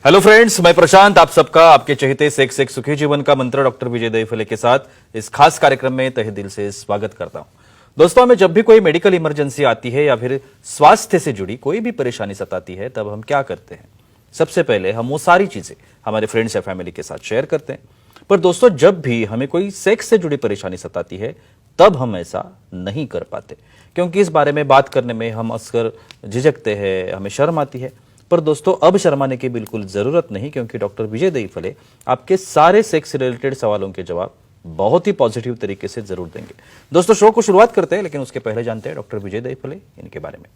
Hello friends, मैं प्रशांत आप सबका आपके चहेते सेक्स एक सुखी जीवन का मंत्र डॉक्टर विजय दहीफले के साथ इस खास कार्यक्रम में तहे दिल से स्वागत करता हूं। दोस्तों, हमें जब भी कोई मेडिकल इमरजेंसी आती है या फिर स्वास्थ्य से जुड़ी कोई भी परेशानी सताती है, तब हम क्या करते हैं? सबसे पहले हम वो सारी चीजें हमारे फ्रेंड्स या फैमिली के साथ शेयर करते हैं। पर दोस्तों, जब भी हमें कोई सेक्स से जुड़ी परेशानी सताती है, तब हम ऐसा नहीं कर पाते, क्योंकि इस बारे में बात करने में हम अक्सर झिझकते हैं, हमें शर्म आती है। पर दोस्तों, अब शर्माने की बिल्कुल जरूरत नहीं, क्योंकि डॉक्टर विजय दहीफले आपके सारे सेक्स रिलेटेड सवालों के जवाब बहुत ही पॉजिटिव तरीके से जरूर देंगे। दोस्तों, शो को शुरुआत करते हैं, लेकिन उसके पहले जानते हैं डॉक्टर विजय दहीफले इनके बारे में।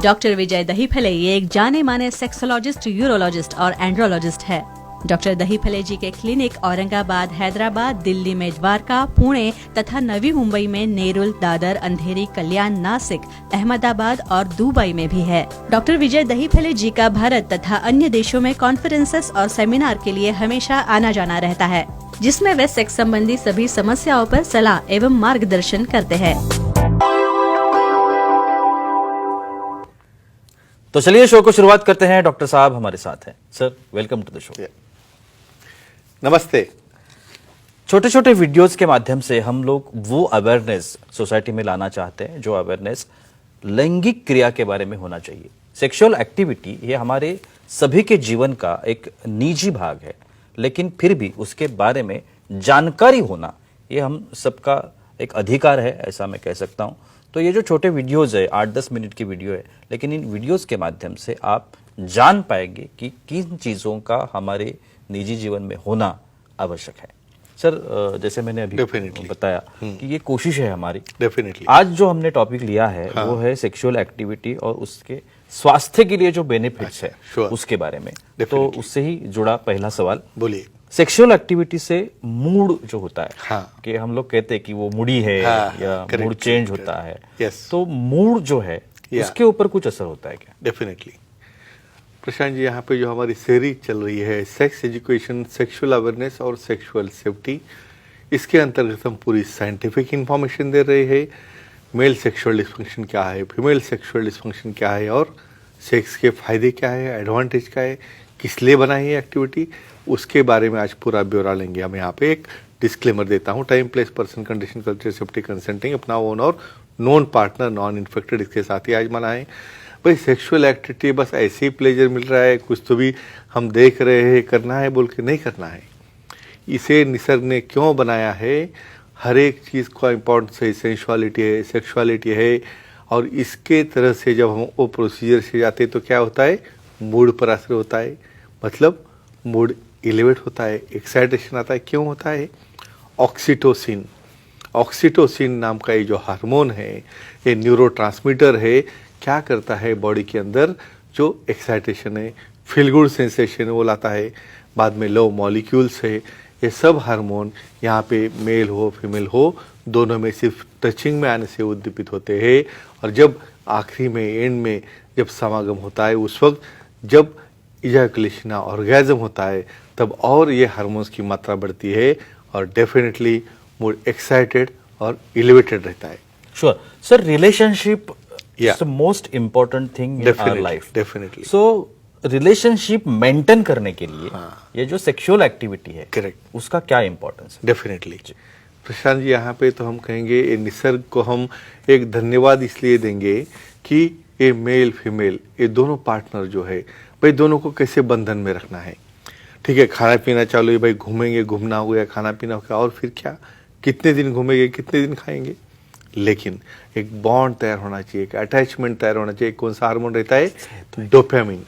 डॉक्टर विजय दहीफले ये एक जाने माने सेक्सोलॉजिस्ट, यूरोलॉजिस्ट और एंड्रोलॉजिस्ट है। डॉक्टर दहीफले जी के क्लिनिक औरंगाबाद, हैदराबाद, दिल्ली में द्वारका, पुणे तथा नवी मुंबई में नेरुल, दादर, अंधेरी, कल्याण, नासिक, अहमदाबाद और दुबई में भी है। डॉक्टर विजय दहीफले जी का भारत तथा अन्य देशों में कॉन्फ्रेंसेस और सेमिनार के लिए हमेशा आना जाना रहता है, जिसमें वे सेक्स संबंधी सभी समस्याओं पर सलाह एवं मार्गदर्शन करते हैं। तो चलिए शो को शुरुआत करते हैं। डॉक्टर साहब हमारे साथ हैं। Sir, welcome to the show. नमस्ते। छोटे छोटे वीडियोस के माध्यम से हम लोग वो अवेयरनेस सोसाइटी में लाना चाहते हैं, जो अवेयरनेस लैंगिक क्रिया के बारे में होना चाहिए। सेक्सुअल एक्टिविटी ये हमारे सभी के जीवन का एक निजी भाग है, लेकिन फिर भी उसके बारे में जानकारी होना ये हम सबका एक अधिकार है, ऐसा मैं कह सकता हूं। तो ये जो छोटे वीडियोस है, 8-10 मिनट की वीडियो है, लेकिन इन वीडियोस के माध्यम से आप जान पाएंगे कि किन चीजों का हमारे निजी जीवन में होना आवश्यक है। सर, जैसे मैंने अभी बताया कि ये कोशिश है हमारी। डेफिनेटली आज जो हमने टॉपिक लिया है वो है सेक्सुअल एक्टिविटी और उसके स्वास्थ्य के लिए जो बेनिफिट्स है उसके बारे में। तो उससे ही जुड़ा पहला सवाल, बोलिए। सेक्सुअल एक्टिविटी से मूड जो होता है, हाँ। कि हम लोग कहते हैं कि वो मूडी है, या मूड चेंज होता है, तो मूड जो है उसके ऊपर कुछ असर होता है क्या? डेफिनेटली प्रशांत जी, यहाँ पे जो हमारी सीरीज चल रही है सेक्स एजुकेशन, सेक्सुअल अवेयरनेस और सेक्सुअल सेफ्टी, इसके अंतर्गत हम पूरी साइंटिफिक इंफॉर्मेशन दे रहे हैं। मेल सेक्सुअल डिस्फंक्शन क्या है, फीमेल सेक्सुअल डिस्फंक्शन क्या है, और सेक्स के फायदे क्या है, एडवांटेज क्या है, किस लिए बना है ये एक्टिविटी, उसके बारे में आज पूरा ब्यौरा लेंगे। हम यहाँ पे एक डिस्क्लेमर देता हूँ, time, place, person, condition, culture, safety, consenting, अपना ओन और नॉन पार्टनर, नॉन इन्फेक्टेड, इसके साथ ही आज मना है। भाई, सेक्सुअल एक्टिविटी बस ऐसे ही प्लेजर मिल रहा है, कुछ तो भी हम देख रहे हैं, करना है बोल के नहीं करना है। इसे निसर्ग ने क्यों बनाया है, हर एक चीज़ का इम्पोर्टेंस है, सेंसुअलिटी है, सेक्सुअलिटी है, और इसके तरह से जब हम वो प्रोसीजर से जाते हैं तो क्या होता है, मूड पर असर होता है, मतलब मूड एलिवेट होता है, एक्साइटेशन आता है। क्यों होता है? ऑक्सीटोसिन, ऑक्सीटोसिन नाम का ये जो हार्मोन है, ये न्यूरोट्रांसमीटर है, क्या करता है बॉडी के अंदर, जो एक्साइटेशन है, फील गुड सेंसेशन वो लाता है। बाद में लव मॉलिक्यूल्स है, ये सब हार्मोन यहाँ पे मेल हो फीमेल हो दोनों में सिर्फ टचिंग में आने से उद्दीपित होते हैं। और जब आखिरी में, एंड में जब समागम होता है, उस वक्त जब इजैकुलेशन ऑर्गेज्म होता है, तब और ये हार्मोन्स की मात्रा बढ़ती है और डेफिनेटली मूड एक्साइटेड और एलिवेटेड रहता है। Sure sir, relationship is the most important thing in our life. Definitely. So relationship maintain करने के लिए ये जो सेक्सुअल एक्टिविटी है, करेक्ट, उसका क्या इंपॉर्टेंस है? डेफिनेटली प्रशांत जी, यहाँ पे तो हम कहेंगे ये निसर्ग को हम एक धन्यवाद इसलिए देंगे कि ये मेल फीमेल ये दोनों पार्टनर जो है, भाई दोनों को कैसे बंधन में रखना है। ठीक है, खाना पीना चालू है, भाई घूमेंगे, घूमना हो गया, खाना पीना हो गया, और फिर क्या, कितने दिन घूमेंगे, कितने दिन खाएंगे, लेकिन एक बॉन्ड तैयार होना चाहिए, एक अटैचमेंट तैयार होना चाहिए। कौन सा हार्मोन रहता है? डोपामिन।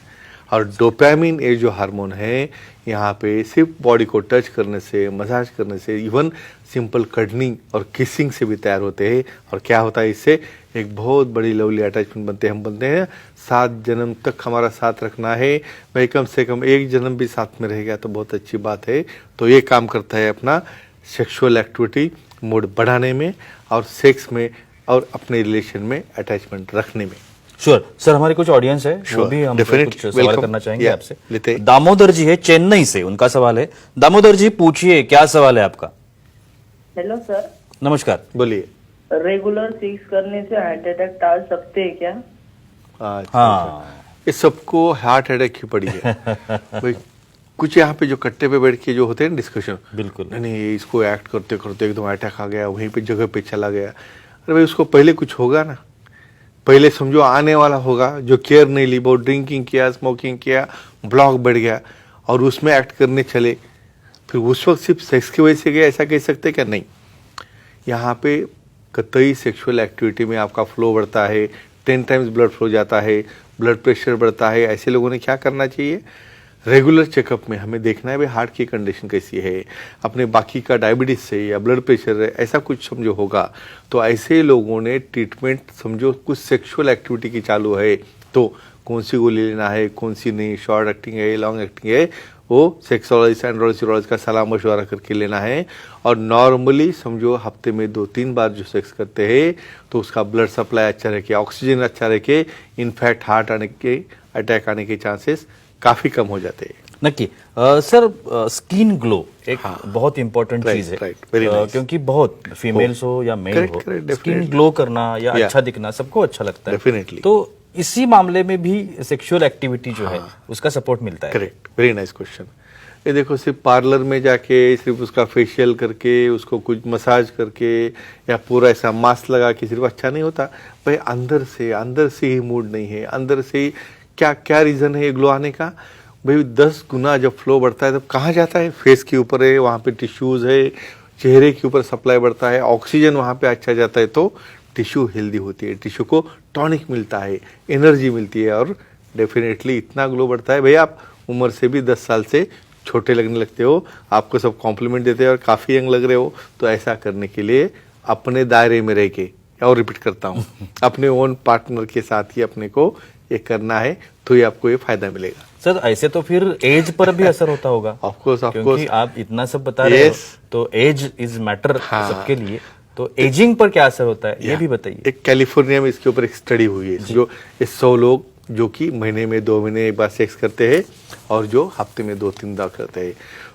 और डोपामिन ये जो हार्मोन है, यहाँ पे सिर्फ बॉडी को टच करने से, मसाज करने से, इवन सिंपल कडनिंग और किसिंग से भी तैयार होते हैं। और क्या होता है, इससे एक बहुत बड़ी लवली अटैचमेंट बनते हैं। हम बनते हैं 7 जन्म तक हमारा साथ रखना है, भाई कम से कम 1 जन्म भी साथ में रहेगा तो बहुत अच्छी बात है। तो ये काम करता है अपना सेक्सुअल एक्टिविटी मूड बढ़ाने में और सेक्स में और अपने रिलेशन में अटैचमेंट रखने में। श्योर सर, हमारी कुछ ऑडियंस है, वो भी हम कुछ सवाल करना चाहेंगे आपसे। दामोदर जी है चेन्नई से, उनका सवाल है। दामोदर जी, पूछिए, क्या सवाल है आपका? Hello sir. नमस्कार, बोलिए। रेगुलर सेक्स करने से हार्ट अटैक टाल सकते हैं क्या? हाँ, ये सबको हार्ट अटैक ही पड़ी है भाई। कुछ यहाँ पे जो कट्टे पे बैठ के जो होते हैं डिस्कशन, बिल्कुल। नहीं इसको एक्ट करते करते एकदम अटैक आ गया, वहीं पे जगह पे चला गया। अरे भाई उसको पहले कुछ होगा ना, पहले समझो आने वाला होगा, जो केयर नहीं ली, बहुत ड्रिंकिंग किया, स्मोकिंग किया, ब्लॉक बढ़ गया और उसमें एक्ट करने चले, फिर उस वक्त सिर्फ सेक्स की वजह से गया ऐसा कह सकते क्या? नहीं। यहाँ पे कतई सेक्सुअल एक्टिविटी में आपका फ्लो बढ़ता है, 10 टाइम्स ब्लड फ्लो जाता है, ब्लड प्रेशर बढ़ता है। ऐसे लोगों ने क्या करना चाहिए? रेगुलर चेकअप में हमें देखना है भाई हार्ट की कंडीशन कैसी है, अपने बाकी का डायबिटीज से या ब्लड प्रेशर है, ऐसा कुछ समझो होगा तो ऐसे लोगों ने ट्रीटमेंट समझो कुछ सेक्सुअल एक्टिविटी की चालू है तो कौन सी गोली लेना है, कौन सी नहीं, शॉर्ट एक्टिंग है, लॉन्ग एक्टिंग है, वो सेक्सोलॉजिस्ट एंड्रोलॉजिस्ट का सलाह मशवरा करके लेना है। और नॉर्मली समझो हफ्ते में 2-3 बार जो सेक्स करते हैं तो उसका ब्लड सप्लाई अच्छा रखे, ऑक्सीजन अच्छा रखे, इनफैक्ट हार्ट आने के, अटैक आने के चांसेस काफी कम हो जाते हैं। नक्की। सर, स्किन ग्लो एक बहुत इंपॉर्टेंट Right, चीज है, right, very nice. क्योंकि बहुत फीमेल्स हो या मेल Correct, हो, correct, स्किन definitely. ग्लो करना या Yeah. अच्छा दिखना सबको अच्छा लगता है। Definitely. तो इसी मामले में भी सेक्सुअल एक्टिविटी जो है उसका सपोर्ट मिलता है। Correct, very nice question. ये देखो सिर्फ पार्लर में जाके सिर्फ उसका फेशियल करके, उसको कुछ मसाज करके या पूरा ऐसा मास्क लगा के सिर्फ अच्छा नहीं होता भाई। अंदर से ही मूड नहीं है, अंदर से ही क्या क्या रीजन है ये ग्लो आने का भाई। 10 गुना जब फ्लो बढ़ता है तब कहाँ जाता है? फेस के ऊपर है, वहाँ पे टिश्यूज है, चेहरे के ऊपर सप्लाई बढ़ता है, ऑक्सीजन वहाँ पे अच्छा जाता है तो टिश्यू हेल्दी होती है, टिश्यू को टॉनिक मिलता है, एनर्जी मिलती है और डेफिनेटली इतना ग्लो बढ़ता है भाई। आप उम्र से भी 10 साल से छोटे लगने लगते हो, आपको सब कॉम्प्लीमेंट देते हैं और काफ़ी यंग लग रहे हो। तो ऐसा करने के लिए अपने दायरे में रह के, और रिपीट करता हूँ, अपने ओन पार्टनर के साथ ही अपने को ये करना है तो ये आपको ये फायदा मिलेगा। सर, ऐसे तो फिर एज पर भी असर होता होगा। ऑफ कोर्स क्योंकि आप इतना सब बता रहे हो तो एज इज मैटर सबके लिए, तो एजिंग पर क्या असर होता है ये भी बताइए। एक कैलिफोर्निया में इसके ऊपर एक स्टडी हुई है, जो 100 लोग जो कि महीने में 2 महीने एक बार सेक्स करते हैं और जो हफ्ते में 2-3 बार करते हैं,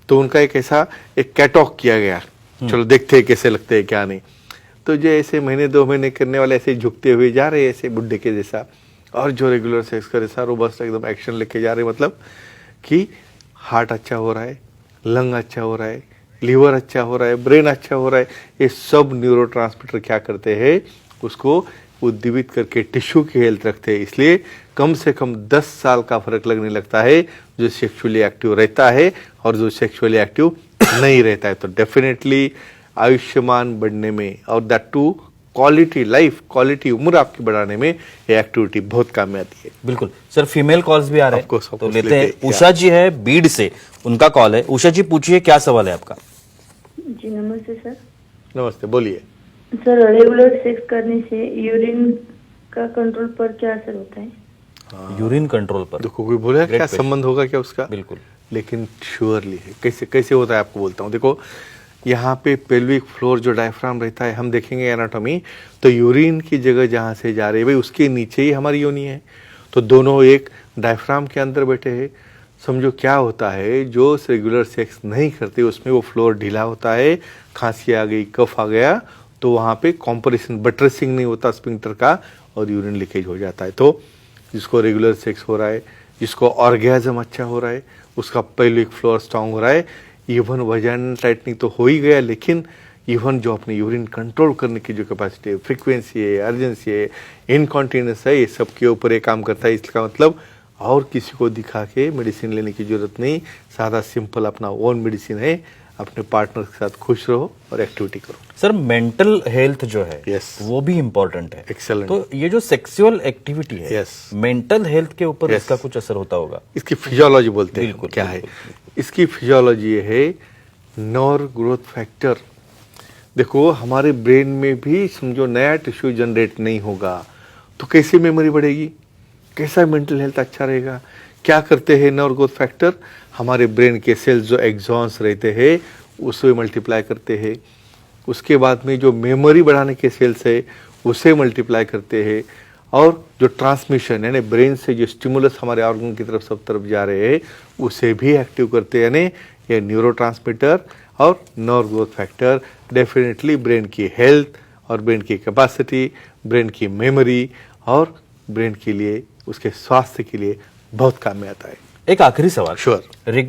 तो उनका एक ऐसा एक कैटॉक किया गया, चलो देखते हैं कैसे लगते हैं क्या नहीं। तो जो ऐसे महीने 2 महीने करने वाले ऐसे झुकते हुए जा रहे हैं ऐसे बुड्ढे के जैसा, और जो रेगुलर सेक्स करे सारा रोबस्ट एकदम एक्शन लेके जा रहे, मतलब कि हार्ट अच्छा हो रहा है, लंग अच्छा हो रहा है, लीवर अच्छा हो रहा है, ब्रेन अच्छा हो रहा है। ये सब न्यूरोट्रांसमीटर क्या करते हैं? उसको उद्दीपित करके टिश्यू की हेल्थ रखते हैं। इसलिए कम से कम 10 साल का फर्क लगने लगता है जो सेक्सुअली एक्टिव रहता है और जो सेक्सुअली एक्टिव नहीं रहता है। तो डेफिनेटली आयुष्मान बढ़ने में और that to quality life, quality उम्र आपकी बढ़ाने में ये एक्टिविटी बहुत काम में आती है। बिल्कुल। सर, फीमेल कॉल्स भी आ रहे हैं तो लेते हैं। लेते उषा जी है बीड से, उनका कॉल है। उषा जी पूछिए, क्या सवाल है आपका? जी नमस्ते सर। नमस्ते, बोलिए। सर, रेगुलर सेक्स करने से यूरिन का कंट्रोल पर क्या असर होता है? यूरिन कंट्रोल पर देखो कोई बोलेगा Great क्या question. संबंध होगा क्या उसका? बिल्कुल। लेकिन श्योरली है। कैसे कैसे होता है आपको बोलता हूँ। देखो यहाँ पे पेल्विक फ्लोर जो डायफ्राम रहता है, हम देखेंगे एनाटॉमी, तो यूरिन की जगह जहाँ से जा रही है भाई उसके नीचे ही हमारी योनि है, तो दोनों एक डायफ्राम के अंदर बैठे हैं। समझो क्या होता है, जो रेगुलर सेक्स नहीं करते उसमें वो फ्लोर ढीला होता है, खांसी आ गई, कफ आ गया, तो वहाँ पे कॉम्प्रेशन बटरसिंग नहीं होता स्पिंक्टर का और यूरिन लीकेज हो जाता है। तो जिसको रेगुलर सेक्स हो रहा है, जिसको ऑर्गेजम अच्छा हो रहा है, उसका पेल्विक फ्लोर स्ट्रांग हो रहा है, इवन वजाइनल टाइटनिंग तो हो ही गया, लेकिन इवन जो अपने यूरिन कंट्रोल करने की जो कैपेसिटी है, फ्रीक्वेंसी है, अर्जेंसी है, इनकॉन्टिनेंस है, ये सब के ऊपर ये काम करता है। इसका मतलब और किसी को दिखा के मेडिसिन लेने की जरूरत नहीं, सादा सिंपल अपना ओन मेडिसिन है। अपने पार्टनर के साथ खुश रहो और एक्टिविटी करो। सर, मेंटल हेल्थ जो है Yes. वो भी इम्पोर्टेंट है। Excellent. तो ये जो सेक्सुअल एक्टिविटी है, Yes. मेंटल हेल्थ के ऊपर Yes. इसका कुछ असर होता होगा? इसकी फिजियोलॉजी बोलते हैं। बिल्कुल, क्या बिल्कुल, है इसकी फिजियोलॉजी? है नर्व ग्रोथ फैक्टर। देखो हमारे ब्रेन में भी समझो नया टिश्यू जनरेट नहीं होगा तो कैसे मेमोरी बढ़ेगी, कैसा मेंटल हेल्थ अच्छा रहेगा? क्या करते हैं नर्व ग्रोथ फैक्टर? हमारे ब्रेन के सेल्स जो एक्सॉन्स रहते हैं उसे मल्टीप्लाई करते हैं, उसके बाद में जो मेमोरी बढ़ाने के सेल्स है उसे मल्टीप्लाई करते हैं, और जो ट्रांसमिशन यानी ब्रेन से जो स्टिमुलस हमारे ऑर्गन की तरफ सब तरफ जा रहे हैं उसे भी एक्टिव करते हैं। यानी ये न्यूरोट्रांसमीटर और nerve growth factor definitely brain की हेल्थ और ब्रेन की कैपेसिटी, ब्रेन की मेमोरी और ब्रेन के लिए, उसके स्वास्थ्य के लिए बहुत काम में आता है। एक आखिरी सवाल। Sure.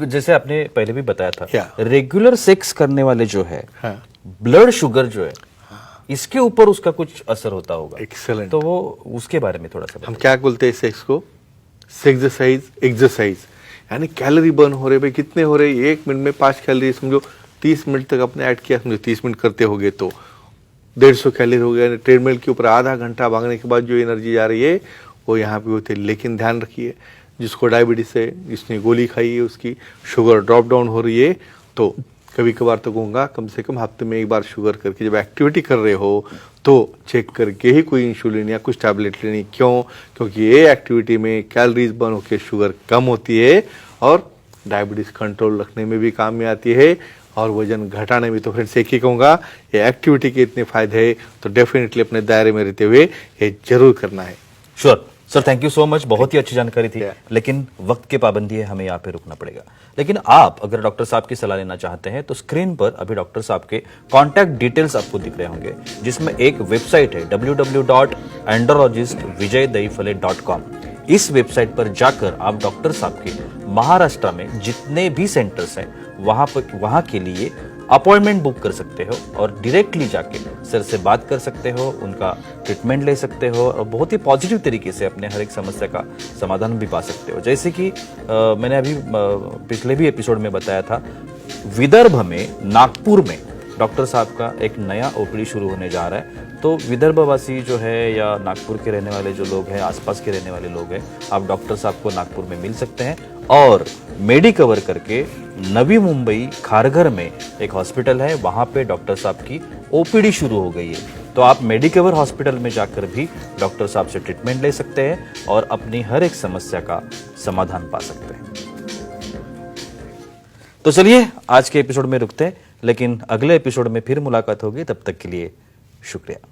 जैसे आपने पहले भी बताया था, Yeah. रेगुलर सेक्स करने वाले जो है, हाँ। ब्लड शुगर जो है, इसके ऊपर उसका कुछ असर होता होगा। Excellent. तो वो उसके बारे में थोड़ा सा हम बताइए। क्या बोलते हैं सेक्स को? एक्सरसाइज, यानी कैलोरी बर्न हो रहे भाई, कितने हो रहे? 1 मिनट में 5 कैलोरी, समझो 30 मिनट तक अपने ऐड किया, समझो 30 मिनट करते होगे तो 150 कैलोरी हो गया। ट्रेडमिल के ऊपर आधा घंटा भागने के बाद जो एनर्जी जा रही है वो यहाँ पे होती है। लेकिन ध्यान रखिए, जिसको डायबिटीज है, जिसने गोली खाई है, उसकी शुगर ड्रॉप डाउन हो रही है, तो कभी कभार तो कहूँगा कम से कम हफ्ते में 1 बार शुगर करके जब एक्टिविटी कर रहे हो तो चेक करके ही कोई इंसुलिन या कुछ टैबलेट लेनी। क्यों? क्योंकि ये एक्टिविटी में कैलोरीज बर्न होकर शुगर कम होती है और डायबिटीज कंट्रोल रखने में भी काम में आती है और वजन घटाने में। तो फ्रेंड्स एक ही कहूँगा, ये एक्टिविटी के इतने फायदे हैं तो डेफिनेटली अपने दायरे में रहते हुए ये जरूर करना है। Sure sir, thank you so much, बहुत ही अच्छी जानकारी थी। Yeah. लेकिन वक्त की पाबंदी है, हमें यहाँ पे रुकना पड़ेगा। लेकिन आप अगर डॉक्टर साहब की सलाह लेना चाहते हैं तो स्क्रीन पर अभी डॉक्टर साहब के कॉन्टैक्ट डिटेल्स आपको दिख रहे होंगे, जिसमें एक वेबसाइट है www.andrologistvijaydahifale.com। इस वेबसाइट पर जाकर आप डॉक्टर साहब के महाराष्ट्र में जितने भी सेंटर्स हैं वहां के लिए अपॉइंटमेंट बुक कर सकते हो और डायरेक्टली जाके सर से बात कर सकते हो, उनका ट्रीटमेंट ले सकते हो और बहुत ही पॉजिटिव तरीके से अपने हर एक समस्या का समाधान भी पा सकते हो। जैसे कि मैंने अभी पिछले भी एपिसोड में बताया था, विदर्भ में नागपुर में डॉक्टर साहब का एक नया ओपीडी शुरू होने जा रहा है। तो विदर्भवासी जो है या नागपुर के रहने वाले जो लोग हैं, आसपास के रहने वाले लोग हैं, आप डॉक्टर साहब को नागपुर में मिल सकते हैं। और मेडिकवर करके नवी मुंबई खारघर में एक हॉस्पिटल है, वहां पे डॉक्टर साहब की ओपीडी शुरू हो गई है। तो आप मेडिकवर हॉस्पिटल में जाकर भी डॉक्टर साहब से ट्रीटमेंट ले सकते हैं और अपनी हर एक समस्या का समाधान पा सकते हैं। तो चलिए आज के एपिसोड में रुकते हैं, लेकिन अगले एपिसोड में फिर मुलाकात होगी। तब तक के लिए शुक्रिया।